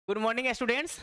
Good morning students.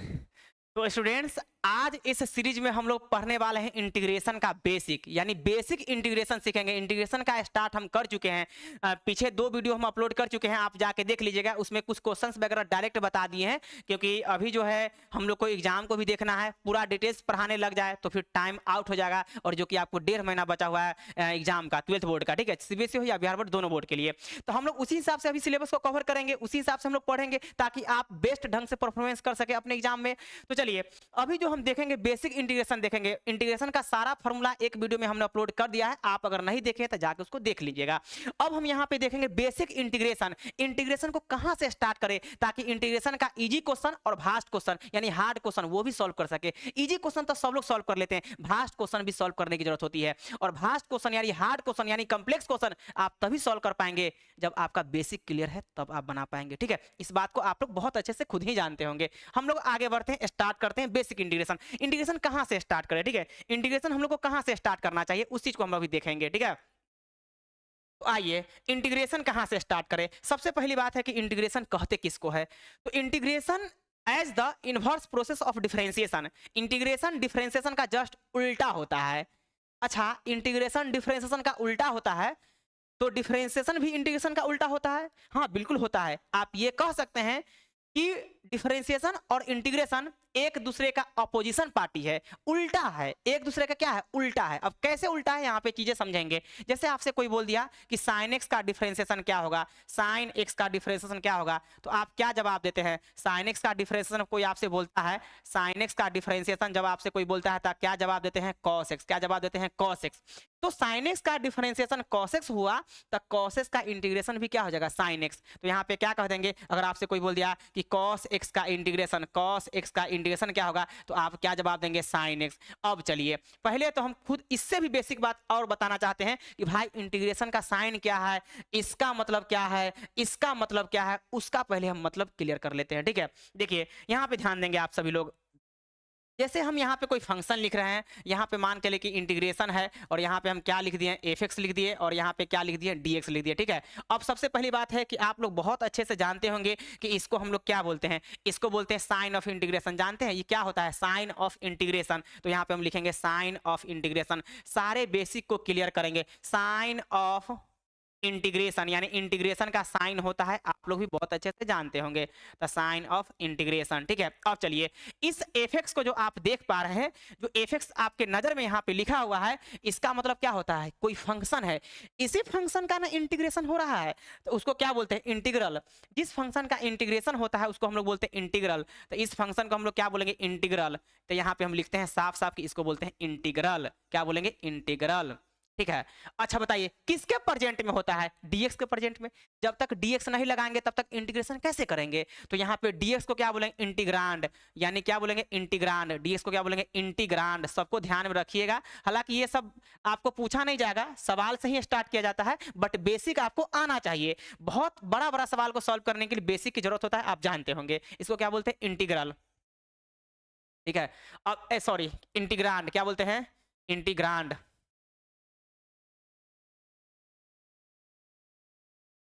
तो students, आज इस सीरीज में हम लोग पढ़ने वाले हैं इंटीग्रेशन का बेसिक, यानी बेसिक इंटीग्रेशन सीखेंगे। इंटीग्रेशन का स्टार्ट हम कर चुके हैं। पीछे 2 वीडियो हम अपलोड कर चुके हैं, आप जाके देख लीजिएगा। उसमें कुछ क्वेश्चंस वगैरह डायरेक्ट बता दिए हैं, क्योंकि अभी जो है हम लोग को एग्जाम को भी देखना है। पूरा डिटेल्स पढ़ाने लग जाए तो फिर टाइम आउट हो जाएगा, और जो कि आपको 1.5 महीना बचा हुआ है एग्जाम का, 12th बोर्ड का। ठीक है, सीबीएसई हो या बिहार बोर्ड, दोनों बोर्ड के लिए। तो हम लोग उसी हिसाब से अभी सिलेबस को कवर करेंगे, उसी हिसाब से हम लोग पढ़ेंगे, ताकि आप बेस्ट ढंग से परफॉर्मेंस कर सके अपने एग्जाम में। तो चलिए, अभी जो हम देखेंगे बेसिक इंटीग्रेशन देखेंगे। इंटीग्रेशन का सारा फॉर्मूला एक वीडियो में हमने अपलोड कर दिया है, आप अगर नहीं देखे तो जाके उसको देख लीजिएगा। अब हम यहाँ पे देखेंगे बेसिक इंटीग्रेशन। इंटीग्रेशन को कहां से स्टार्ट करें, ताकि इंटीग्रेशन का इजी क्वेश्चन और भास्ट क्वेश्चन यानी हार्ड क्वेश्चन वो भी सॉल्व कर सके। इजी क्वेश्चन तो सब लोग सॉल्व कर लेते हैं, भास्ट क्वेश्चन भी सॉल्व करने की जरूरत होती है। और भास्ट क्वेश्चन यानी हार्ड क्वेश्चन यानी कंप्लेक्स क्वेश्चन आप तभी सॉल्व कर पाएंगे जब आपका बेसिक क्लियर है, तब आप बना पाएंगे। ठीक है, इस बात को आप लोग बहुत अच्छे से खुद ही जानते होंगे। हम लोग आगे बढ़ते हैं, स्टार्ट करते हैं बेसिक इंटीग्रेशन। इंटीग्रेशन कहां से स्टार्ट करें? ठीक है, इंटीग्रेशन हम लोग को कहां से स्टार्ट करना चाहिए उस चीज को हम लोग भी देखेंगे। ठीक है, तो आइए इंटीग्रेशन कहां से स्टार्ट करें। सबसे पहली बात है कि इंटीग्रेशन कहते किसको है। तो integration as the inverse process of differentiation. Integration differentiation का जस्ट उल्टा होता है। अच्छा, इंटीग्रेशन डिफरेंशिएशन का उल्टा होता है, तो डिफरेंशिएशन भी इंटीग्रेशन का उल्टा होता है? हाँ, बिल्कुल होता है। आप ये कह सकते हैं कि डिफरेंशिएशन और इंटीग्रेशन एक दूसरे का अपोजिशन पार्टी है, उल्टा है। एक दूसरे का क्या है? उल्टा है। अब कैसे उल्टा है, यहाँ पे चीजें समझेंगे। जैसे आपसे कोई बोल दिया कि साइन एक्स का डिफरेंशिएशन क्या होगा, साइन एक्स का डिफरेंशिएशन क्या होगा, तो आप क्या जवाब देते हैं? साइन एक्स का डिफरेंशिएशन कोई आपसे बोलता है, साइन एक्स का डिफरेंशिएशन जब आपसे कोई बोलता है तो क्या जवाब देते हैं? Cos x. क्या जवाब देते हैं? Cos x. तो साइन एक्स का डिफरेंशिएशन कॉस एक्स हुआ, तो कॉस एक्स का इंटीग्रेशन भी क्या हो जाएगा? Sine x. तो यहाँ पे क्या कह देंगे, अगर आपसे कोई बोल दिया कि कॉस एक्स का इंटीग्रेशन, कॉस एक्स का इंटीग्रेशन क्या होगा, तो आप क्या जवाब देंगे? Sine x. अब चलिए, पहले तो हम खुद इससे भी बेसिक बात और बताना चाहते हैं कि भाई इंटीग्रेशन का साइन क्या है, इसका मतलब क्या है, इसका मतलब क्या है, उसका पहले हम मतलब क्लियर कर लेते हैं। ठीक है, देखिए यहाँ पे ध्यान देंगे आप सभी लोग। जैसे हम यहाँ पे कोई फंक्शन लिख रहे हैं, यहाँ पे मान के लिए कि इंटीग्रेशन है, और यहाँ पे हम क्या लिख दिए? एफ एक्स लिख दिए, और यहाँ पे क्या लिख दिए? डी एक्स लिख दिए। ठीक है, अब सबसे पहली बात है कि आप लोग बहुत अच्छे से जानते होंगे कि इसको हम लोग क्या बोलते हैं? इसको बोलते हैं साइन ऑफ इंटीग्रेशन। जानते हैं ये क्या होता है? Sign of integration. तो यहाँ पे हम लिखेंगे साइन ऑफ इंटीग्रेशन। सारे बेसिक को क्लियर करेंगे। साइन ऑफ इंटीग्रेशन यानी इंटीग्रेशन का साइन होता है, आप लोग भी बहुत अच्छे से जानते होंगे, द साइन ऑफ इंटीग्रेशन। ठीक है, अब चलिए, इस एफ एक्स को जो आप देख पा रहे हैं, जो एफ एक्स आपके नजर में यहाँ पे लिखा हुआ है, इसका मतलब क्या होता है? कोई फंक्शन है, इसी फंक्शन का ना इंटीग्रेशन हो रहा है, तो उसको क्या बोलते हैं? इंटीग्रल। जिस फंक्शन का इंटीग्रेशन होता है उसको हम लोग बोलते हैं इंटीग्रल। तो इस फंक्शन को हम लोग क्या बोलेंगे? इंटीग्रल। तो यहाँ पे हम लिखते हैं साफ साफ कि इसको बोलते हैं इंटीग्रल। क्या बोलेंगे? इंटीग्रल। ठीक है, अच्छा बताइए किसके प्रेजेंट में होता है? डीएक्स के प्रेजेंट में। जब तक डीएक्स नहीं लगाएंगे तब तक इंटीग्रेशन कैसे करेंगे? तो यहाँ पे डीएक्स को क्या बोलेंगे? इंटीग्रांड। यानी क्या बोलेंगे? इंटीग्रांड। डीएक्स को क्या बोलेंगे? इंटीग्रांड। सबको ध्यान में रखिएगा, हालांकि ये सब आपको पूछा नहीं जाएगा, सवाल से ही स्टार्ट किया जाता है, बट बेसिक आपको आना चाहिए। बहुत बड़ा बड़ा सवाल को सॉल्व करने के लिए बेसिक की जरूरत होता है, आप जानते होंगे। इसको क्या बोलते हैं? इंटीग्रल। ठीक है, अब सॉरी, इंटीग्रांड। क्या बोलते हैं? इंटीग्रांड।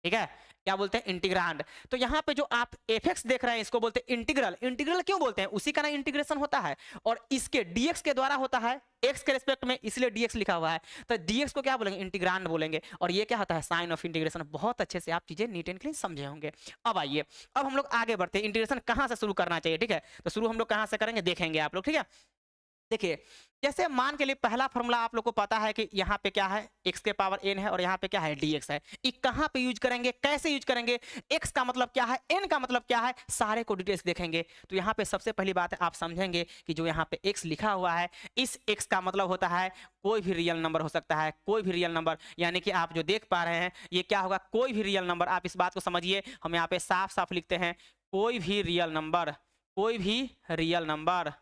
ठीक है, क्या बोलते हैं? इंटीग्रांड। तो यहाँ पे जो आप एफ एक्स देख रहे हैं इसको बोलते हैं इंटीग्रल। इंटीग्रल क्यों बोलते हैं? उसी का ना इंटीग्रेशन होता है, और इसके डीएक्स के द्वारा होता है, एक्स के रिस्पेक्ट में, इसलिए डीएक्स लिखा हुआ है। तो डीएक्स को क्या बोलेंगे? इंटीग्रांड बोलेंगे। और ये क्या होता है? Sign of integration. बहुत अच्छे से आप चीजें नीट एंड क्लीन समझे होंगे। अब आइए, अब हम लोग आगे बढ़ते हैं। इंटीग्रेशन कहाँ से शुरू करना चाहिए? ठीक है, तो शुरू हम लोग कहाँ से करेंगे देखेंगे आप लोग। ठीक है, देखिए, जैसे मान के लिए पहला फॉर्मूला आप लोग को पता है कि यहाँ पे क्या है? x के पावर n है, और यहाँ पे क्या है? dx है। ये कहाँ पे यूज करेंगे, कैसे यूज करेंगे, x का मतलब क्या है, n का मतलब क्या है, सारे को डिटेल्स देखेंगे। तो यहाँ पे सबसे पहली बात है, आप समझेंगे कि जो यहाँ पे x लिखा हुआ है, इस x का मतलब होता है कोई भी रियल नंबर हो सकता है, कोई भी रियल नंबर। यानी कि आप जो देख पा रहे हैं ये क्या होगा? कोई भी रियल नंबर। आप इस बात को समझिए, हम यहाँ पे साफ साफ लिखते हैं कोई भी रियल नंबर, कोई भी रियल नंबर।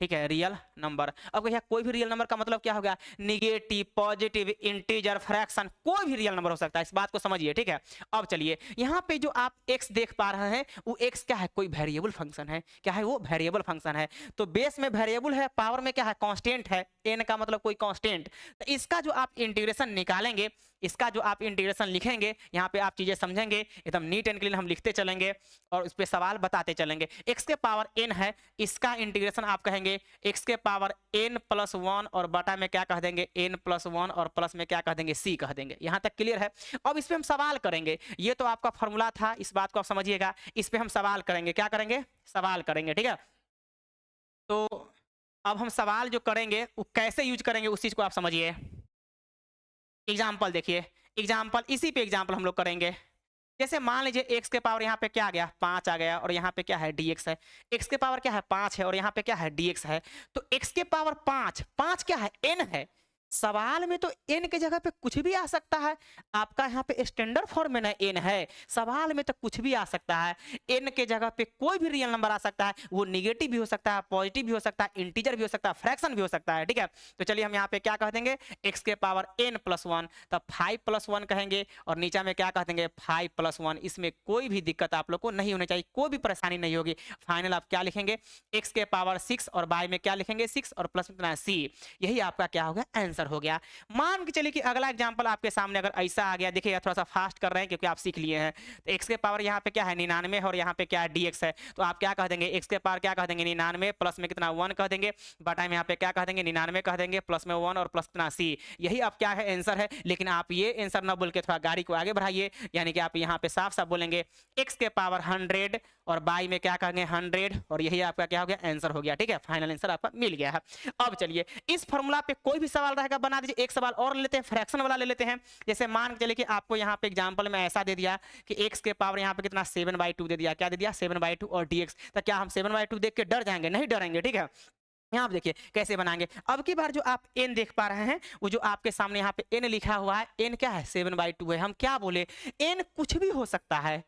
ठीक है, रियल नंबर। अब कहिए कोई भी रियल नंबर का मतलब क्या हो गया? निगेटिव, पॉजिटिव, इंटीजर, फ्रैक्शन, कोई भी रियल नंबर हो सकता है, इस बात को समझिए। ठीक है, अब चलिए, यहाँ पे जो आप x देख पा रहे हैं वो x क्या है? कोई वेरिएबल फंक्शन है। क्या है वो? वेरिएबल फंक्शन है। तो बेस में वेरिएबल है, पावर में क्या है? कांस्टेंट है। n का मतलब कोई कांस्टेंट। तो इसका जो आप इंटीग्रेशन निकालेंगे, इसका जो आप इंटीग्रेशन लिखेंगे यहाँ पे आप चीजें समझेंगे, एकदम नीट एंड क्लीन हम लिखते चलेंगे और उस पर सवाल बताते चलेंगे। x के पावर n है, इसका इंटीग्रेशन आप कहेंगे x के पावर n प्लस 1 और बटा में क्या कह देंगे n प्लस 1 और प्लस में क्या कह देंगे c कह देंगे। यहाँ तक क्लियर है। अब इस पे हम सवाल करेंगे, ये तो आपका फॉर्मूला था, इस बात को आप समझिएगा। इस पे हम सवाल करेंगे, क्या करेंगे, सवाल करेंगे, ठीक है। तो अब हम सवाल जो करेंगे वो कैसे यूज करेंगे उस चीज को आप समझिए। एग्जाम्पल देखिए, एग्जाम्पल इसी पे एग्जाम्पल हम लोग करेंगे। जैसे मान लीजिए x के पावर यहाँ पे क्या आ गया 5 आ गया और यहाँ पे क्या है dx है। x के पावर क्या है 5 है और यहाँ पे क्या है dx है। तो x के पावर 5 5 क्या है n है। सवाल में तो n के जगह पे कुछ भी आ सकता है, आपका यहाँ पे स्टैंडर्ड फॉर्म में ना n है, सवाल में तो कुछ भी आ सकता है। n के जगह पे कोई भी रियल नंबर आ सकता है, वो निगेटिव भी हो सकता है, पॉजिटिव भी हो सकता है, इंटीजर भी हो सकता है, फ्रैक्शन भी हो सकता है, ठीक है। तो चलिए हम यहाँ पे क्या कह देंगे x के पावर n प्लस 1, तब 5 प्लस 1 कहेंगे और नीचे में क्या कह देंगे 5 प्लस 1। इसमें कोई भी दिक्कत आप लोग को नहीं होनी चाहिए, कोई भी परेशानी नहीं होगी। फाइनल आप क्या लिखेंगे x के पावर 6 और y में क्या लिखेंगे 6 और प्लस में c। यही आपका क्या होगा आंसर हो गया। मान के चलिए कि अगला एग्जांपल आपके सामने अगर ऐसा आ गया, देखिए थोड़ा सा फास्ट कर रहे हैं क्योंकि आप सीख लिए हैं। तो x के पावर यहाँ पे क्या है 99 है और यहाँ पे क्या है dx है। तो आप क्या कह देंगे x के पावर क्या कह देंगे 99 प्लस में कितना 1 कह देंगे, बटा में यहाँ पे क्या कह देंगे 99 कह देंगे प्लस में 1 और प्लस कितना c। यही आप क्या है आंसर है। लेकिन आप ये आंसर ना बोल के थोड़ा गाड़ी को आगे बढ़ाइए, यानी कि आप यहाँ पे साफ साफ बोलेंगे x के पावर 100 और y में क्या कहेंगे 100 और यही आपका क्या हो गया आंसर हो गया, ठीक है। फाइनल आंसर आपका मिल गया है। अब चलिए इस फॉर्मूला पे कोई भी सवाल रहेगा बना दीजिए। एक सवाल और ले लेते हैं, फ्रैक्शन वाला ले लेते हैं। जैसे मान के चलिए कि आपको यहाँ पे एग्जांपल में ऐसा दे दिया कि x के पावर यहाँ पे कितना 7/2 दे दिया, क्या दे दिया 7/2 और dx। तो क्या हम 7/2 देख के डर जाएंगे? नहीं डरेंगे, ठीक है। यहाँ आप देखिए कैसे बनाएंगे। अब की बार जो आप n देख पा रहे हैं वो जो आपके सामने यहाँ पे n लिखा हुआ है, n क्या है 7/2 है। हम क्या बोले n कुछ भी हो सकता है,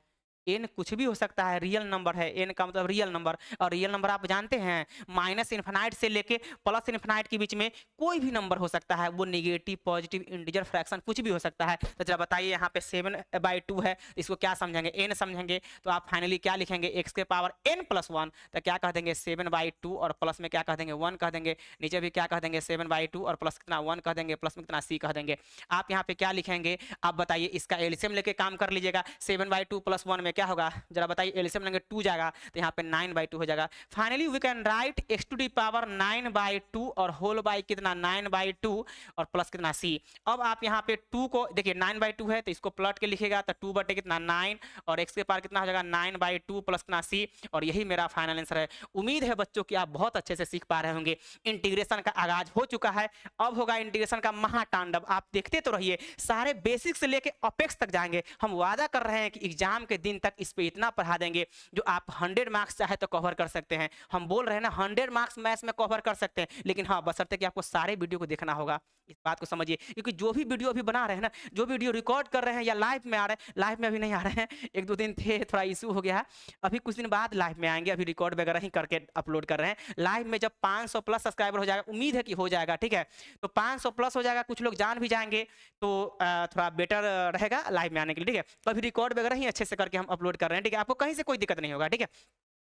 n कुछ भी हो सकता है, रियल नंबर है, n का मतलब रियल नंबर। और रियल नंबर आप जानते हैं माइनस इन्फिनाइट से लेके प्लस इन्फिनाइट के बीच में कोई भी नंबर हो सकता है, वो नेगेटिव पॉजिटिव इंटीजर फ्रैक्शन कुछ भी हो सकता है। तो जरा बताइए यहाँ पे 7/2 है, इसको क्या समझेंगे n समझेंगे। तो आप फाइनली क्या लिखेंगे x के पावर n प्लस 1, तो क्या कह देंगे 7/2 और प्लस में क्या कह देंगे 1 कह देंगे, नीचे भी क्या कह देंगे 7/2 और प्लस कितना 1 कह देंगे, प्लस में कितना c कह देंगे। आप यहाँ पे क्या लिखेंगे आप बताइए, इसका एलसीएम लेके काम कर लीजिएगा। 7/2 प्लस 1 में क्या होगा जरा बताइए, एलसीएम लेंगे 2 जाएगा तो यहाँ पे 9/2 हो जाएगा। Finally we can write x to the power 9/2 और होल बाई कितना 9/2 और प्लस कितना c। अब आप यहाँ पे 2 को देखिए 9/2 है तो इसको प्लट के लिखेगा तो 2 बटे कितना 9 और x के पावर कितना हो जाएगा 9/2 प्लस कितना c। और यही मेरा फाइनल आंसर है। उम्मीद है बच्चों कि आप बहुत अच्छे से सीख पा रहे होंगे। इंटीग्रेशन का आगाज हो चुका है, अब होगा इंटीग्रेशन का महातांडव। आप देखते तो रहिए, सारे बेसिक से लेके अपेक्स तक जाएंगे। हम वादा कर रहे हैं कि एग्जाम के दिन तक इस पे इतना पढ़ा देंगे जो आप 100 मार्क्स चाहे तो कवर कर सकते हैं। हम बोल रहे हैं ना 100 मार्क्स मैथ्स में कवर कर सकते हैं, लेकिन हाँ बशर्ते कि आपको सारे वीडियो को देखना होगा। इस बात को समझिए, क्योंकि जो भी वीडियो अभी बना रहे हैं ना, जो वीडियो रिकॉर्ड कर रहे हैं या लाइव में आ रहे हैं, लाइव में अभी नहीं आ रहे हैं, 1-2 दिन थे थोड़ा इशू हो गया है, अभी कुछ दिन बाद लाइव में आएंगे। अभी रिकॉर्ड वगैरह ही करके अपलोड कर रहे हैं। लाइव में जब 500 प्लस सब्सक्राइबर हो जाएगा, उम्मीद है कि हो जाएगा, ठीक है, तो 500 प्लस हो जाएगा, कुछ लोग जान भी जाएंगे तो थोड़ा बेटर रहेगा लाइव में आने के लिए, ठीक है। तो अभी रिकॉर्ड वगैरह ही अच्छे से करके हम अपलोड कर रहे हैं, ठीक है, आपको कहीं से कोई दिक्कत नहीं होगा, ठीक है।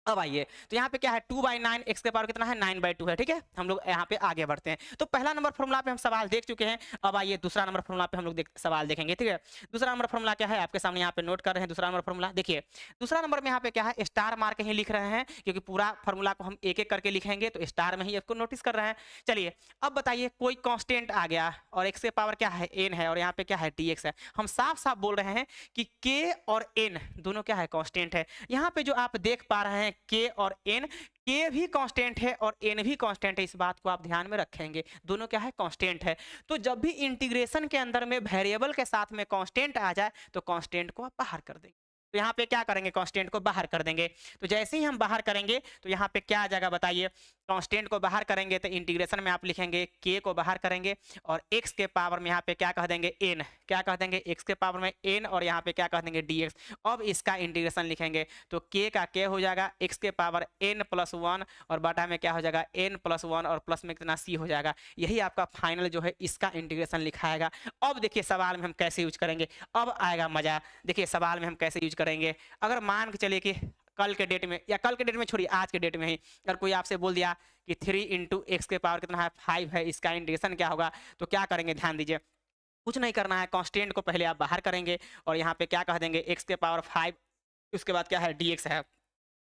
अब आइए, तो यहाँ पे क्या है 2/9, x के पावर कितना है 9/2 है, ठीक है। हम लोग यहाँ पे आगे बढ़ते हैं। तो पहला नंबर फॉर्मूला पे हम सवाल देख चुके हैं। अब आइए दूसरा नंबर फॉर्मूला पे हम लोग सवाल देखेंगे, ठीक है। दूसरा नंबर फॉर्मूला क्या है आपके सामने यहाँ पे नोट कर रहे हैं। दूसरा नंबर फॉर्मूला देखिए, दूसरा नंबर में यहाँ पे क्या है स्टार मार के ही लिख रहे हैं, क्योंकि पूरा फॉर्मूला को हम एक एक करके लिखेंगे तो स्टार में ही इसको नोटिस कर रहे हैं। चलिए अब बताइए, कोई कॉन्स्टेंट आ गया और x के पावर क्या है n है और यहाँ पे क्या है dx है। हम साफ साफ बोल रहे हैं कि k और n दोनों क्या है कॉन्स्टेंट है। यहाँ पे जो आप देख पा रहे हैं k और n, k भी कांस्टेंट है और n भी कांस्टेंट है, इस बात को आप ध्यान में रखेंगे, दोनों क्या है कांस्टेंट है। तो जब भी इंटीग्रेशन के अंदर में वेरिएबल के साथ में कांस्टेंट आ जाए तो कांस्टेंट को आप बाहर कर देंगे। तो यहाँ पे क्या करेंगे कांस्टेंट को बाहर कर देंगे। तो जैसे ही हम बाहर करेंगे तो यहाँ पे क्या आ जाएगा बताइए, कांस्टेंट को बाहर करेंगे तो इंटीग्रेशन में आप लिखेंगे k को बाहर करेंगे और x के पावर में यहाँ पे क्या कह देंगे n, क्या कह देंगे x के पावर में n और यहाँ पे क्या कह देंगे dx। अब इसका इंटीग्रेशन लिखेंगे तो k का k हो जाएगा x के पावर n प्लस 1 और बटा में क्या हो जाएगा n प्लस 1 और प्लस में कितना c हो जाएगा। यही आपका फाइनल जो है इसका इंटीग्रेशन लिखाएगा। अब देखिए सवाल में हम कैसे यूज करेंगे, अब आएगा मजा। देखिए सवाल में हम कैसे यूज करेंगे, अगर मान के चलिए कि कल के डेट में, या कल के डेट में छोड़िए आज के डेट में ही, अगर कोई आपसे बोल दिया कि 3 × x के पावर कितना है 5 है, इसका इंटीग्रेशन क्या होगा, तो क्या करेंगे ध्यान दीजिए। कुछ नहीं करना है, कांस्टेंट को पहले आप बाहर करेंगे और यहाँ पे क्या कह देंगे x के पावर 5, उसके बाद क्या है dx है।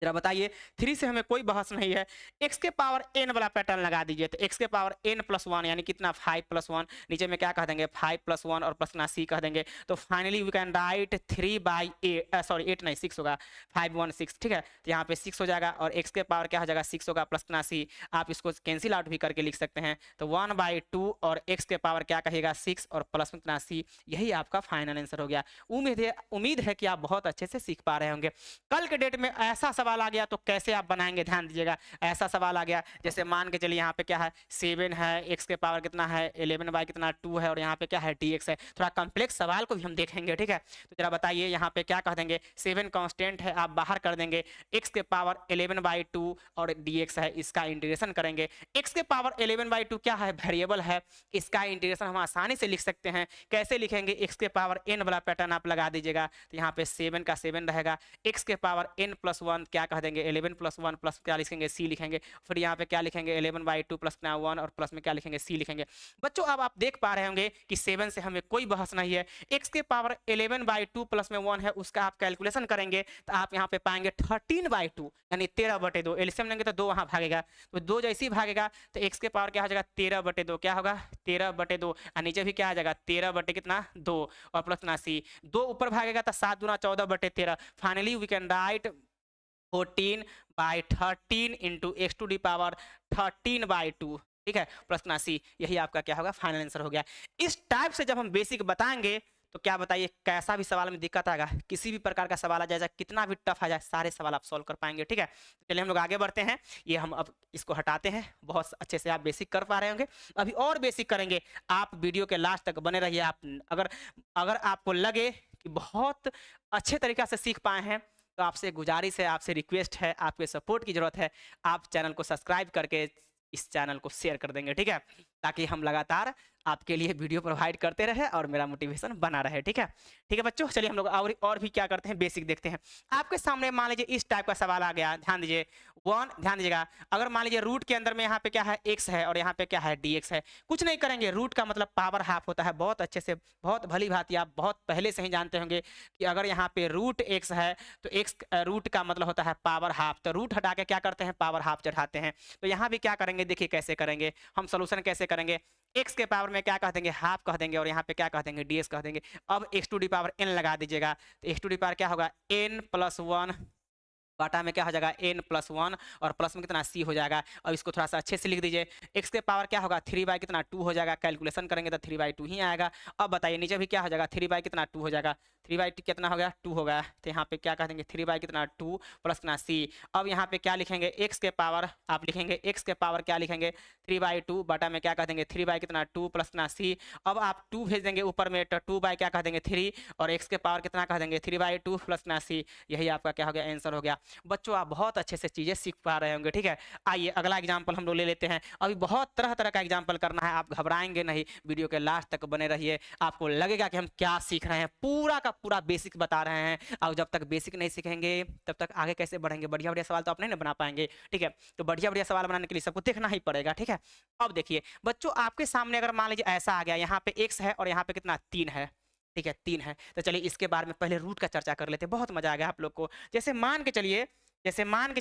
जरा बताइए, 3 से हमें कोई बहस नहीं है, x के पावर n वाला पैटर्न लगा दीजिए, तो x के पावर n प्लस 1 यानी कितना 5 प्लस 1, नीचे में क्या कह देंगे 5 प्लस 1 और प्लस ना c कह देंगे। तो finally we can write 3 by 8, sorry 8 नहीं 6 होगा, 5 1 6, ठीक है। तो यहाँ पे 6 हो जाएगा और x के पावर क्या हो जाएगा 6 होगा प्लस ना c, आप इसको कैंसिल आउट भी करके लिख सकते हैं। तो 1/2 और x के पावर क्या कहेगा 6 और प्लस में कितना c, यही आपका फाइनल आंसर हो गया। उम्मीद है कि आप बहुत अच्छे से सीख पा रहे होंगे। कल के डेट में ऐसा सवाल आ गया तो कैसे आप बनाएंगे, ध्यान दीजिएगा। ऐसा सवाल आ गया जैसे मान के चलिए यहाँ पे क्या है 7 है, x के पावर कितना है 11 बाई कितना 2 है और यहाँ पे क्या है dx है। थोड़ा कॉम्प्लेक्स सवाल को भी हम देखेंगे, ठीक है। तो जरा बताइए यहाँ पे क्या कह देंगे, 7 कांस्टेंट है, आप बाहर कर देंगे, x के पावर 11/2 और dx है, इसका इंटीग्रेशन करेंगे। x के पावर 11/2 क्या है, वेरिएबल है, इसका इंटीग्रेशन हम आसानी से लिख सकते हैं। कैसे लिखेंगे, x के पावर n वाला पैटर्न आप लगा दीजिएगा, तो यहाँ पे 7 का 7 रहेगा, x के पावर n प्लस 1 क्या कह देंगे 11 प्लस 1 प्लस क्या लिखेंगे c लिखेंगे, फिर यहाँ पे क्या लिखेंगे 11/2 प्लस 1 और प्लस में क्या लिखेंगे c लिखेंगे। बच्चों अब आप देख पा रहे होंगे कि 7 से हमें कोई बहस नहीं है, x के पावर 11/2 प्लस में 1 है, उसका आप कैलकुलेशन करेंगे तो आप यहाँ पे पाएंगे 13/2 यानी 13/2, एलसीएम लेंगे तो 2 वहाँ भागेगा, तो 2 जैसे ही भागेगा तो x के पावर क्या हो जाएगा 13/2, क्या होगा 13/2 और नीचे भी क्या आ जाएगा 13 बटे कितना 2 और प्लस ना c, 2 ऊपर भागेगा तो 7 दूना 14/13। Finally we can write 14/13 into x to the power 13/2, ठीक है, प्लस ना सी, यही आपका क्या होगा फाइनल आंसर हो गया। इस टाइप से जब हम बेसिक बताएंगे तो क्या बताइए कैसा भी सवाल में दिक्कत आएगा, किसी भी प्रकार का सवाल आ जाए, कितना भी टफ आ जाए, सारे सवाल आप सॉल्व कर पाएंगे, ठीक है। तो चलिए हम लोग आगे बढ़ते हैं, ये हम अब इसको हटाते हैं, बहुत अच्छे से आप बेसिक कर पा रहे होंगे, अभी और बेसिक करेंगे। आप वीडियो के लास्ट तक बने रहिए। आप अगर आपको लगे कि बहुत अच्छे तरीका से सीख पाए हैं तो आपसे गुजारिश है, आपसे रिक्वेस्ट है, आपके सपोर्ट की जरूरत है, आप चैनल को सब्सक्राइब करके इस चैनल को शेयर कर देंगे, ठीक है, ताकि हम लगातार आपके लिए वीडियो प्रोवाइड करते रहे और मेरा मोटिवेशन बना रहे, ठीक है। ठीक है बच्चों, चलिए हम लोग और भी क्या करते हैं, बेसिक देखते हैं। आपके सामने मान लीजिए इस टाइप का सवाल आ गया, ध्यान दीजिए, ध्यान दीजिएगा, अगर मान लीजिए रूट के अंदर में यहाँ पे क्या है x है और यहाँ पे क्या है dx है, कुछ नहीं करेंगे, रूट का मतलब पावर हाफ होता है, बहुत अच्छे से, बहुत भली भांति आप बहुत पहले से ही जानते होंगे कि अगर यहाँ पे रूट x है तो x रूट का मतलब होता है पावर हाफ, तो रूट हटा के क्या करते हैं पावर हाफ चढ़ाते हैं। तो यहाँ भी क्या करेंगे, देखिए कैसे करेंगे हम, सोल्यूशन कैसे करेंगे, x के पावर में क्या कह देंगे हाफ कह देंगे और यहाँ पे क्या कह देंगे ds कह देंगे। अब x to the power n लगा दीजिएगा, तो x टू दी पावर क्या होगा n प्लस 1 बाटा में क्या हो जाएगा n प्लस 1 और प्लस में कितना c हो जाएगा। अब इसको थोड़ा सा अच्छे से लिख दीजिए, x के पावर क्या होगा 3 बाई कितना 2 हो जाएगा, कैलकुलेशन करेंगे तो 3/2 ही आएगा। अब बताइए नीचे भी क्या हो जाएगा 3 बाई कितना 2 हो जाएगा, 3/2 कितना हो गया 2 हो गया, तो यहाँ पे क्या कह देंगे 3 बाई कितना 2 प्लस कितना c। अब यहाँ पे क्या लिखेंगे x के पावर, आप लिखेंगे x के पावर क्या लिखेंगे 3/2 बाटा में क्या कह देंगे 3 बाई कितना 2 प्लस कितना c। अब आप 2 भेज देंगे ऊपर में, तो 2 बाई क्या कह देंगे 3 और x के पावर कितना कह देंगे 3/2 प्लस कितना c, यही आपका क्या हो गया आंसर हो गया। बच्चों आप बहुत अच्छे से चीजें सीख पा रहे होंगे, ठीक है। आइए अगला एग्जांपल हम लोग ले लेते हैं, अभी बहुत तरह तरह का एग्जांपल करना है, आप घबराएंगे नहीं, वीडियो के लास्ट तक बने रहिए, आपको लगेगा कि हम क्या सीख रहे हैं, पूरा का पूरा बेसिक बता रहे हैं। और जब तक बेसिक नहीं सीखेंगे तब तक आगे कैसे बढ़ेंगे, बढ़िया बढ़िया सवाल तो आप नहीं ना बना पाएंगे, ठीक है। तो बढ़िया बढ़िया सवाल बनाने के लिए सबको देखना ही पड़ेगा, ठीक है। अब देखिए बच्चों आपके सामने अगर मान लीजिए ऐसा आ गया, यहाँ पे x है और यहाँ पे कितना 3 है, ठीक है 3 है, तो चलिए इसके बारे में पहले रूट का चर्चा कर लेते हैं, बहुत मजा आ गया आप लोग को। जैसे मान के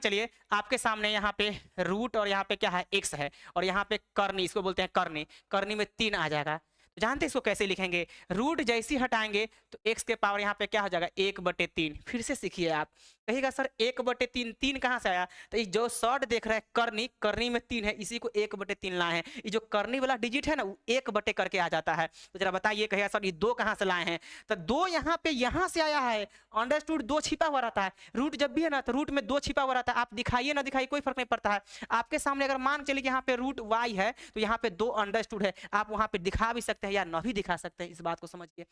चलिए आपके सामने यहाँ पे रूट और यहाँ पे क्या है x है और यहाँ पे करनी, इसको बोलते हैं करनी, करनी में 3 आ जाएगा। तो जानते हैं इसको कैसे लिखेंगे, रूट जैसी हटाएंगे तो x के पावर यहाँ पे क्या हो जाएगा 1/3। फिर से सीखिए, आप कहिएगा सर 1/3, 3 कहाँ से आया, तो ये जो शॉर्ट देख रहे हैं करनी, करनी में 3 है, इसी को 1/3 लाए हैं, ये जो करनी वाला डिजिट है ना वो 1 बटे करके आ जाता है। तो जरा बताइए कहिएगा सर ये 2 कहाँ से लाए हैं, तो 2 यहाँ पे यहाँ से आया है, अंडरस्टूड, 2 छिपा हुआ रहता है, रूट जब भी है ना तो रूट में 2 छिपा हुआ रहता है, आप दिखाइए ना दिखाइए कोई फर्क नहीं पड़ता है। आपके सामने अगर मान चलिए यहाँ पे रूट y है तो यहाँ पे 2 अंडरस्टूड है, आप वहाँ पे दिखा भी सकते हैं या न भी दिखा सकते हैं, इस बात को समझिए।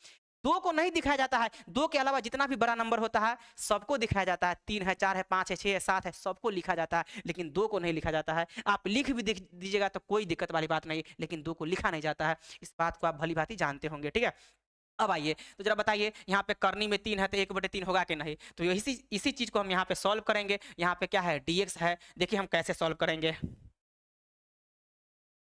2 को नहीं दिखाया जाता है, 2 के अलावा जितना भी बड़ा नंबर होता है सबको दिखाया जाता है, 3 है 4 है 5 है 6 है 7 है सबको लिखा जाता है, लेकिन 2 को नहीं लिखा जाता है। आप लिख भी दीजिएगा तो कोई दिक्कत वाली बात नहीं, लेकिन 2 को लिखा नहीं जाता है, इस बात को आप भली भांति जानते होंगे, ठीक है। अब आइए तो जरा बताइए यहाँ पे करनी में 3 है तो 1/3 होगा कि नहीं, तो इसी चीज को हम यहाँ पे सॉल्व करेंगे। यहाँ पे क्या है dx है, देखिए हम कैसे सॉल्व करेंगे।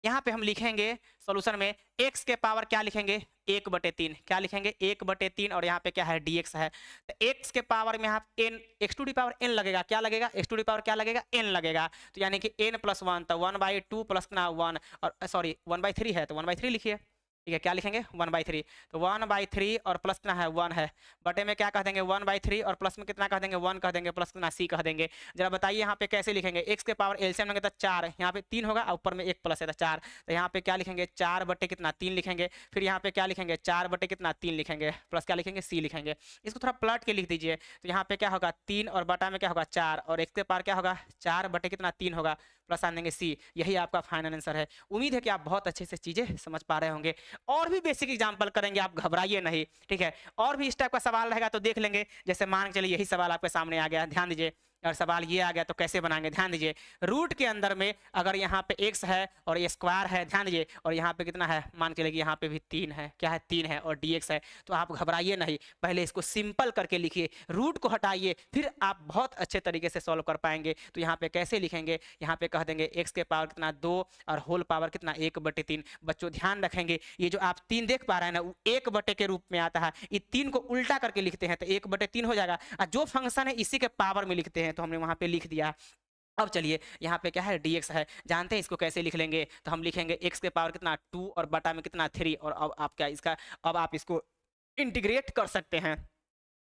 यहाँ पे हम लिखेंगे सॉल्यूशन में x के पावर क्या लिखेंगे 1/3, क्या लिखेंगे 1/3, और यहाँ पे क्या है dx है। तो x के पावर में यहाँ n x to the power n लगेगा, क्या लगेगा x टू दी पावर क्या लगेगा n लगेगा, तो यानी कि n + 1, तो 1/2 प्लस ना 1 और सॉरी 1/3 है तो 1/3 लिखिए, ठीक है, क्या लिखेंगे 1/3, तो 1/3 और प्लस कितना है 1 है, बटे में क्या कह देंगे 1/3 और प्लस में कितना कह देंगे 1 कह देंगे, प्लस कितना c कह देंगे। जरा बताइए यहाँ पे कैसे लिखेंगे, x के पावर एलसीएम लेंगे तो 4, यहाँ पे 3 होगा, ऊपर में 1 प्लस है तो 4, तो यहाँ पे क्या लिखेंगे 4 बटे कितना 3 लिखेंगे, फिर यहाँ पे क्या लिखेंगे 4 बटे कितना 3 लिखेंगे, प्लस क्या लिखेंगे c लिखेंगे। इसको थोड़ा पलट के लिख दीजिए, तो यहाँ पे क्या होगा 3 और बटा में क्या होगा 4, और x के पावर क्या होगा 4 बटे कितना 3 होगा, प्लस आन देंगे c। यही आपका फाइनल आंसर है। उम्मीद है कि आप बहुत अच्छे से चीजें समझ पा रहे होंगे। और भी बेसिक एग्जाम्पल करेंगे, आप घबराइए नहीं, ठीक है। और भी इस टाइप का सवाल रहेगा तो देख लेंगे। जैसे मान के चलिए यही सवाल आपके सामने आ गया, ध्यान दीजिए, और सवाल ये आ गया तो कैसे बनाएंगे, ध्यान दीजिए। रूट के अंदर में अगर यहाँ पे x है और ये स्क्वायर है, ध्यान दीजिए, और यहाँ पे कितना है, मान के चलिए यहाँ पे भी 3 है, क्या है 3 है, और dx है, तो आप घबराइए नहीं, पहले इसको सिंपल करके लिखिए, रूट को हटाइए, फिर आप बहुत अच्छे तरीके से सॉल्व कर पाएंगे। तो यहाँ पे कैसे लिखेंगे, यहाँ पे कह देंगे x के पावर कितना 2 और होल पावर कितना 1/3। बच्चों ध्यान रखेंगे, ये जो आप 3 देख पा रहे हैं ना, वो 1 बटे के रूप में आता है, ये 3 को उल्टा करके लिखते हैं तो 1/3 हो जाएगा, और जो फंक्शन है इसी के पावर में लिखते हैं, तो हमने वहां पे लिख दिया। अब चलिए यहाँ पे क्या है dx है, जानते हैं इसको कैसे लिख लेंगे, तो हम लिखेंगे x के पावर कितना 2 और बटा में कितना 3, और अब आप क्या इसका, अब आप इसको इंटीग्रेट कर सकते हैं।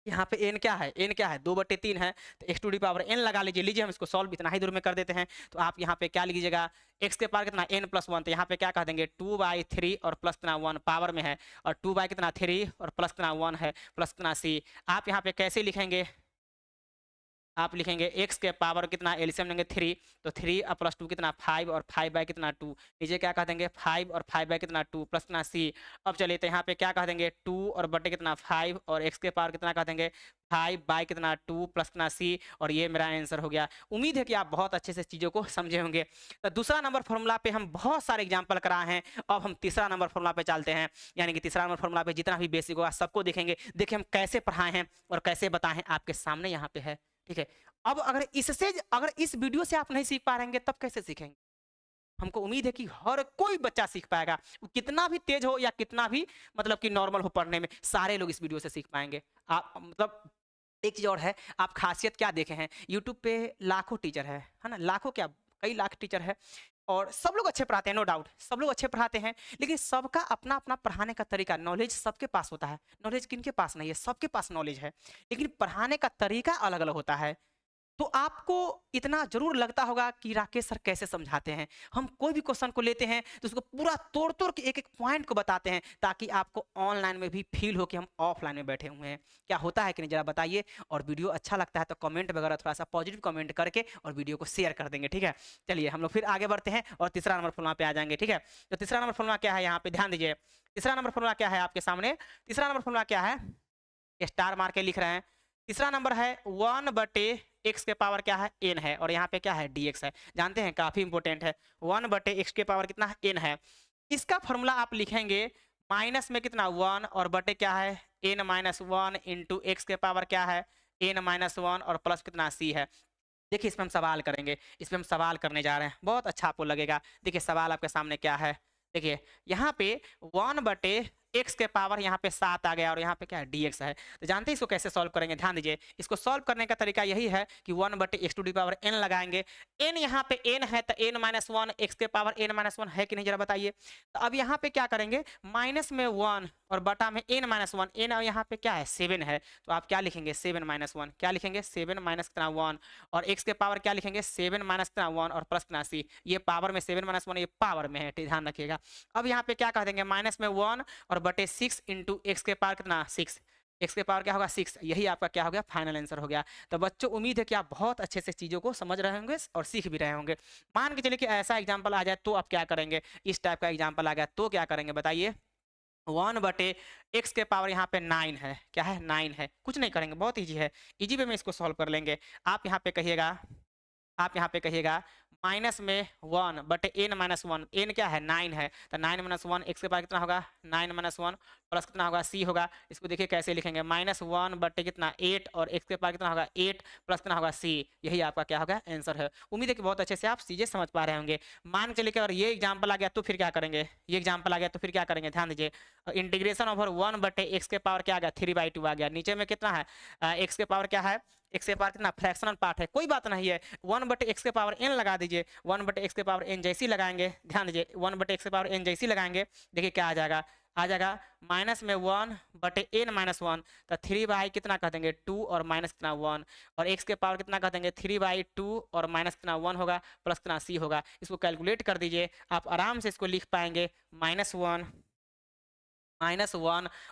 यहाँ पे n क्या है, n क्या है 2/3 है, तो x to the power n लगा लीजिए। लीजिए हम इसको सॉल्व इतना ही दूर में कर देते हैं। तो आप यहाँ पे क्या लीजिएगा, x के पावर कितना n + 1, तो यहाँ पे क्या कह देंगे 2/3 और प्लस कितना 1 पावर में है, और 2/3 और प्लस कितना 1 है, प्लस कितना c। आप यहाँ पे कैसे लिखेंगे, आप लिखेंगे x के पावर कितना एलसीएम लेंगे 3, तो 3 और प्लस 2 कितना 5, और 5 कितना 2, नीचे क्या कह देंगे 5 और 5 कितना 2 प्लस कितना c। अब चलिए तो यहाँ पे क्या कह देंगे 2 और बटे कितना 5, और x के पावर कितना कह देंगे 5 कितना 2 प्लस कितना c, और ये मेरा आंसर हो गया। उम्मीद है कि आप बहुत अच्छे से चीज़ों को समझे होंगे। तो दूसरा नंबर फॉर्मूला पे हम बहुत सारे एग्जाम्पल कराए हैं, अब हम तीसरा नंबर फॉर्मूला पे चलते हैं। यानी कि तीसरा नंबर फॉर्मूला पे जितना भी बेसिक होगा सबको देखेंगे। देखिए हम कैसे पढ़ाए हैं और कैसे बताए हैं, आपके सामने यहाँ पे है, ठीक है। अब अगर इस वीडियो से आप नहीं सीख पा रहेंगे तब कैसे सीखेंगे। हमको उम्मीद है कि हर कोई बच्चा सीख पाएगा, वो कितना भी तेज हो या कितना भी मतलब कि नॉर्मल हो पढ़ने में, सारे लोग इस वीडियो से सीख पाएंगे। आप मतलब एक चीज और है, आप खासियत क्या देखे हैं, यूट्यूब पे लाखों टीचर है ना, लाखों क्या कई लाख टीचर है, और सब लोग अच्छे पढ़ाते हैं, नो डाउट सब लोग अच्छे पढ़ाते हैं, लेकिन सबका अपना अपना पढ़ाने का तरीका, नॉलेज सबके पास होता है। नॉलेज किनके पास नहीं है, सबके पास नॉलेज है, लेकिन पढ़ाने का तरीका अलग अलग होता है। तो आपको इतना जरूर लगता होगा कि राकेश सर कैसे समझाते हैं, हम कोई भी क्वेश्चन को लेते हैं तो उसको पूरा तोड़ तोड़ के एक एक पॉइंट को बताते हैं, ताकि आपको ऑनलाइन में भी फील हो कि हम ऑफलाइन में बैठे हुए हैं। क्या होता है कि नहीं जरा बताइए, और वीडियो अच्छा लगता है तो कमेंट वगैरह थोड़ा सा पॉजिटिव कमेंट करके और वीडियो को शेयर कर देंगे, ठीक है। चलिए हम लोग फिर आगे बढ़ते हैं और तीसरा नंबर फॉर्मूला पे आ जाएंगे, ठीक है। तो तीसरा नंबर फॉर्मूला क्या है, यहाँ पे ध्यान दीजिए, तीसरा नंबर फॉर्मूला क्या है आपके सामने, तीसरा नंबर फॉर्मूला क्या है, स्टार मार के लिख रहे हैं। तीसरा नंबर है 1/x के पावर क्या है n है, और यहाँ पे क्या है dx है, जानते हैं काफी इंपॉर्टेंट है। 1/x के पावर कितना है n है, इसका फॉर्मूला आप लिखेंगे माइनस में कितना 1 और बटे क्या है n-1 इंटू x के पावर क्या है n-1 और प्लस कितना c है। देखिए इसमें हम सवाल करेंगे, इसमें हम सवाल करने जा रहे हैं, बहुत अच्छा आपको लगेगा। देखिए सवाल आपके सामने क्या है, देखिए यहाँ पे 1/x के पावर यहाँ पे 7 आ गया, और यहाँ पे क्या है dx है। तो जानते हैं इसको कैसे सॉल्व करेंगे, ध्यान दीजिए। इसको सॉल्व करने का तरीका यही है कि 1/x to the power n लगाएंगे। n यहाँ पे n है तो n-1 x के पावर n-1 है कि नहीं जरा बताइए। तो अब यहाँ पे क्या करेंगे, माइनस में 1 और बटा में n-1, n यहाँ पे क्या है 7 है, तो आप क्या लिखेंगे 7-1, क्या लिखेंगे 7 माइनस कितना 1, और x के पावर क्या लिखेंगे 7 माइनस कितना 1 और प्लस कितना c। ये पावर में 7-1 ये पावर में है, ध्यान रखिएगा। अब यहाँ पे क्या कह देंगे माइनस में 1 और बटे 6 इंटू एक्स के पावर कितना 6, एक्स के पावर क्या होगा 6। यही आपका क्या हो गया फाइनल आंसर हो गया। तो बच्चों उम्मीद है कि आप बहुत अच्छे से चीज़ों को समझ रहे होंगे और सीख भी रहे होंगे। मान के चलिए कि ऐसा एग्जाम्पल आ जाए तो आप क्या करेंगे, इस टाइप का एग्जाम्पल आ गया तो क्या करेंगे बताइए। 1/x के पावर यहाँ पे 9 है, क्या है 9 है, कुछ नहीं करेंगे, बहुत ईजी है, इजी वे में इसको सॉल्व कर लेंगे। आप यहाँ पे कहिएगा, आप यहाँ पे कहिएगा माइनस में 1 बटे n माइनस 1, n क्या है 9 है, तो 9 माइनस 1 x के पावर कितना होगा 9 माइनस 1 प्लस कितना होगा c होगा। इसको देखिए कैसे लिखेंगे, -1 बटे कितना 8 और x के पावर कितना होगा 8 प्लस कितना होगा c। यही आपका क्या होगा आंसर है। उम्मीद है कि बहुत अच्छे से आप चीजें समझ पा रहे होंगे। मान के चलिए कि अगर ये एग्जाम्पल आ गया तो फिर क्या करेंगे, ये एग्जाम्पल आ गया तो फिर क्या करेंगे, ध्यान दीजिए। इंटीग्रेशन ओवर 1 बटे x के पावर क्या आ गया 3/2 आ गया। नीचे में कितना है x के पावर क्या है, x के पावर कितना फ्रैक्शनल पार्ट है, कोई बात नहीं है, 1 बटे एक्स के पावर n लगा दीजिए। 1 बटे एक्स के पावर n जैसी लगाएंगे, ध्यान दीजिए 1 बटे एक्स के पावर n जैसी लगाएंगे, देखिए क्या आ जाएगा माइनस में 1 बटे n माइनस 1, तो 3 कितना कह देंगे 2 और माइनस कितना 1, और x के पावर कितना कह देंगे 3/2 और माइनस कितना 1 होगा प्लस कितना c होगा। इसको कैलकुलेट कर दीजिए, आप आराम से इसको लिख पाएंगे -1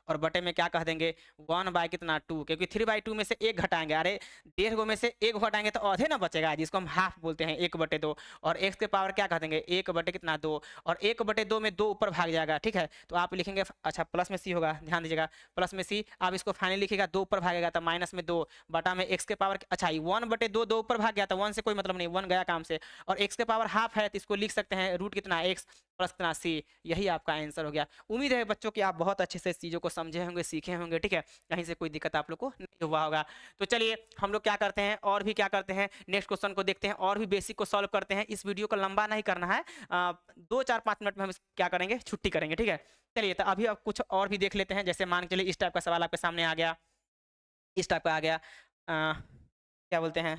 और बटे में क्या कह देंगे 1 कितना 2, क्योंकि 3/2 में से एक घटाएंगे, अरे 1.5 में से एक घटाएंगे तो आधे ना बचेगा, जिसको हम हाफ बोलते हैं 1/2, और x के पावर क्या कह देंगे 1 बटे कितना 2, और 1/2 में 2 ऊपर भाग जाएगा, ठीक है। तो आप लिखेंगे अच्छा प्लस में c होगा, ध्यान दीजिएगा प्लस में c। आप इसको फाइनली लिखिएगा 2 ऊपर भागेगा तो माइनस में 2 बटा में x के पावर, अच्छा 1/2 2 ऊपर भाग गया तो 1 से कोई मतलब नहीं, 1 गया काम से, और x के पावर हाफ है तो इसको लिख सकते हैं रूट कितना x प्लस कितना c। यही आपका आंसर हो गया। उम्मीद है बच्चों कि आप बहुत अच्छे से चीज़ों को समझे होंगे, सीखे होंगे, ठीक है, कहीं से कोई दिक्कत आप लोग को नहीं हुआ होगा। तो चलिए हम लोग क्या करते हैं, और भी क्या करते हैं, नेक्स्ट क्वेश्चन को देखते हैं और भी बेसिक को सॉल्व करते हैं। इस वीडियो को लंबा नहीं करना है, 2-4-5 मिनट में हम क्या करेंगे, छुट्टी करेंगे, ठीक है। चलिए तो अभी आप कुछ और भी देख लेते हैं, जैसे मान के चलिए इस टाइप का सवाल आपके सामने आ गया, इस टाइप का आ गया, क्या बोलते हैं,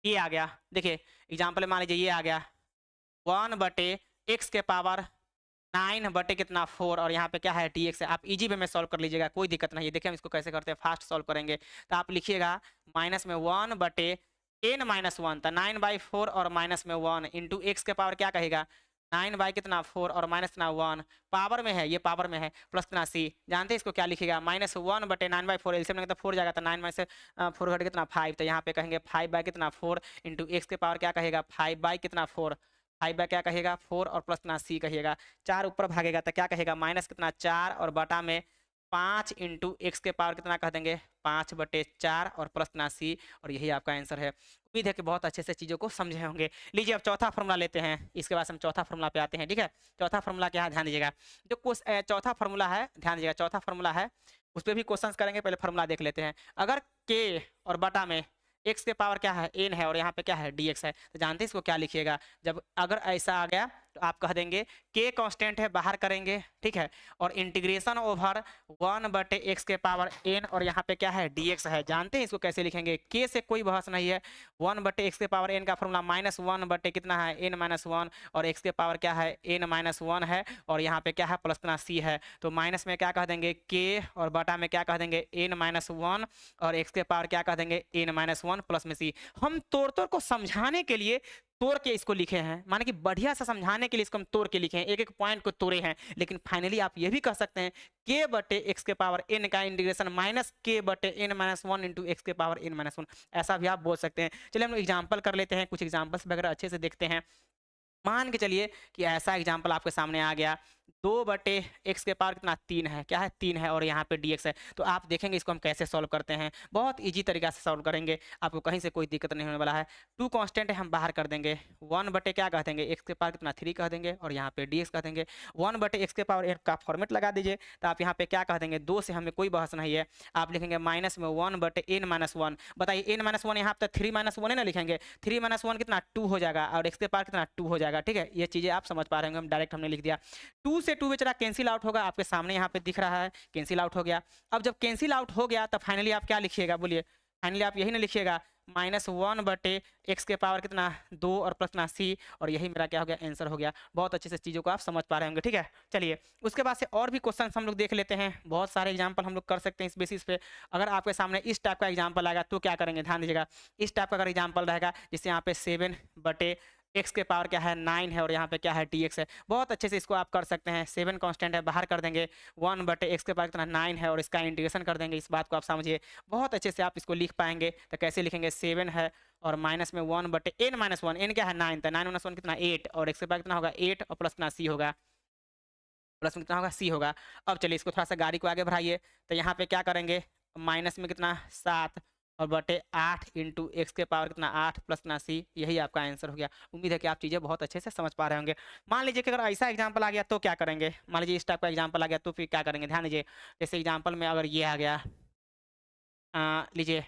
ये आ गया, देखिए एग्जाम्पल मान लीजिए ये आ गया 1 बटे एक्स के पावर 9 बटे कितना 4, और यहाँ पे क्या है dx है। आप इजी वे में सॉल्व कर लीजिएगा, कोई दिक्कत नहीं है। देखिए हम इसको कैसे करते हैं, फास्ट सॉल्व करेंगे। तो आप लिखिएगा माइनस में 1 बटे n माइनस 1, तो 9/4 और माइनस में 1 इंटू एक्स के पावर क्या कहेगा 9 कितना 4 और माइनस कितना 1, पावर में है, ये पावर में है, प्लस कितना c। जानते हैं इसको क्या लिखिएगा -1 बटे 9/4, एलसीएम लेंगे तो 4 जाएगा, तो 9 में से 4 घट कितना 5, तो यहाँ पे कहेंगे 5 कितना 4 इंटू एक्स के पावर क्या कहेगा 5 कितना 4, 5 क्या कहेगा 4 और प्लस कितना c कहिएगा। 4 ऊपर भागेगा तो क्या कहेगा माइनस कितना 4 और बटा में 5 इंटू एक्स के पावर कितना कह देंगे 5/4 और प्लस कितना c, और यही आपका आंसर है। उम्मीद है कि बहुत अच्छे से चीज़ों को समझे होंगे। लीजिए अब चौथा फॉर्मूला लेते हैं, इसके बाद हम चौथा फॉर्मूला पे आते हैं, ठीक है। चौथा फॉर्मूला क्या है, ध्यान दीजिएगा, जो चौथा फॉर्मूला है, ध्यान दीजिएगा चौथा फॉर्मूला है, उस पर भी क्वेश्चन करेंगे। पहले फॉर्मूला देख लेते हैं। अगर k और बटा में x के पावर क्या है n है और यहाँ पे क्या है dx है, तो जानते हैं इसको क्या लिखिएगा। जब अगर ऐसा आ गया तो आप कह देंगे k कांस्टेंट है, बाहर करेंगे, ठीक है, और इंटीग्रेशन ओवर 1 बटे x के पावर n और यहाँ पे क्या है dx है। जानते हैं इसको कैसे लिखेंगे, k से कोई बहस नहीं है। 1 बटे x के पावर n का फॉर्मूला -1 बटे कितना है n माइनस 1, और x के पावर क्या है n माइनस 1 है, और यहाँ पे क्या है प्लस कितना c है। तो माइनस में क्या कह देंगे k और बटा में क्या कह देंगे n माइनस 1, और x के पावर क्या कह देंगे n माइनस 1 प्लस में c। हम तोड़ तोड़ को समझाने के लिए तोड़ के इसको लिखे हैं, माने कि बढ़िया से समझाने के लिए इसको हम तोड़ के लिखे हैं, एक एक पॉइंट को तोड़े हैं। लेकिन फाइनली आप ये भी कह सकते हैं k बटे एक्स के पावर n का इंटीग्रेशन माइनस k बटे n माइनस 1 इंटू एक्स के पावर n माइनस 1, ऐसा भी आप बोल सकते हैं। चलिए हम लोग एग्जाम्पल कर लेते हैं, कुछ एग्जाम्पल्स वगैरह अच्छे से देखते हैं। मान के चलिए कि ऐसा एग्जाम्पल आपके सामने आ गया, 2 बटे एक्स के पावर कितना 3 है, क्या है 3 है, और यहाँ पे dx है। तो आप देखेंगे इसको हम कैसे सॉल्व करते हैं, बहुत इजी तरीका से सॉल्व करेंगे, आपको कहीं से कोई दिक्कत नहीं होने वाला है। 2 कांस्टेंट है, हम बाहर कर देंगे, 1 बटे क्या कह देंगे एक्स के पावर कितना 3 कह देंगे, और यहाँ पे dx कह देंगे। 1 बटे एक्स के पावर n का फॉर्मेट लगा दीजिए, तो आप यहाँ पे क्या कह देंगे, 2 से हमें कोई बहस नहीं है, आप लिखेंगे माइनस में 1 बटे n माइनस 1। बताइए n माइनस 1 यहाँ पे 3 माइनस 1 है ना, लिखेंगे 3 माइनस 1 कितना 2 हो जाएगा, और एक्स के पावर कितना 2 हो जाएगा, ठीक है। ये चीज़ें आप समझ पा रहे होंगे, हम डायरेक्ट हमने लिख दिया। 2 से 2 बेचारा कैंसिल आउट होगा, आपके सामने यहाँ पे दिख रहा है कैंसिल आउट हो गया। अब जब कैंसिल आउट हो गया तब फाइनली आप क्या लिखिएगा, बोलिए, फाइनली आप यही ना लिखिएगा -1 बटे एक्स के पावर कितना 2 और प्लस कितना c, और यही मेरा क्या हो गया आंसर हो गया। बहुत अच्छे से चीज़ों को आप समझ पा रहे होंगे, ठीक है। चलिए उसके बाद से और भी क्वेश्चन हम लोग देख लेते हैं, बहुत सारे एग्जाम्पल हम लोग कर सकते हैं इस बेसिस पे। अगर आपके सामने इस टाइप का एग्जाम्पल आएगा तो क्या करेंगे, ध्यान दीजिएगा। इस टाइप का अगर एग्जाम्पल रहेगा, जैसे यहाँ पे 7 बटे एक्स के पावर क्या है 9 है, और यहाँ पे क्या है dx है, बहुत अच्छे से इसको आप कर सकते हैं। 7 कांस्टेंट है, बाहर कर देंगे, 1 बटे एक्स के पावर कितना 9 है, और इसका इंटीग्रेशन कर देंगे। इस बात को आप समझिए, बहुत अच्छे से आप इसको लिख पाएंगे। तो कैसे लिखेंगे, 7 है और माइनस में 1 बटे n माइनस 1, n क्या है 9, तो 9 माइनस 1 कितना 8, और एक्स के पावर कितना होगा 8 और प्लस कितना c होगा, प्लस में कितना होगा c होगा। अब चलिए इसको थोड़ा सा गाड़ी को आगे बढ़ाइए, तो यहाँ पे क्या करेंगे, माइनस में कितना 7 और बटे 8 इंटू एक्स के पावर कितना 8 प्लस कितना सी, यही आपका आंसर हो गया। उम्मीद है कि आप चीज़ें बहुत अच्छे से समझ पा रहे होंगे। मान लीजिए कि अगर ऐसा एग्जाम्पल आ गया तो क्या करेंगे, मान लीजिए इस टाइप का एग्जाम्पल आ गया तो फिर क्या करेंगे, ध्यान दीजिए। जैसे एग्जाम्पल में अगर ये आ गया, लीजिए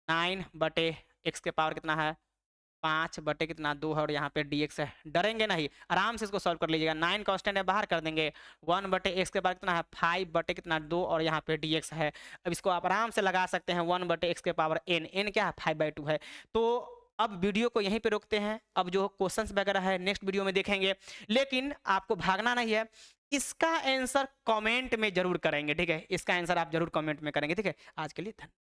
9 बटे एक्स के पावर कितना है 5 बटे कितना 2 है और यहाँ पे dx है। डरेंगे नहीं, आराम से इसको सॉल्व कर लीजिएगा। 9 कांस्टेंट है, बाहर कर देंगे। 1 बटे एक्स के पावर कितना है 5 बटे कितना 2 और यहाँ पे dx है। अब इसको आप आराम से लगा सकते हैं 1 बटे एक्स के पावर n क्या है 5/2 है। तो अब वीडियो को यहीं पे रोकते हैं, अब जो क्वेश्चंस वगैरह है नेक्स्ट वीडियो में देखेंगे। लेकिन आपको भागना नहीं है, इसका आंसर कमेंट में जरूर करेंगे, ठीक है। इसका आंसर आप जरूर कमेंट में करेंगे, ठीक है। आज के लिए धन्यवाद।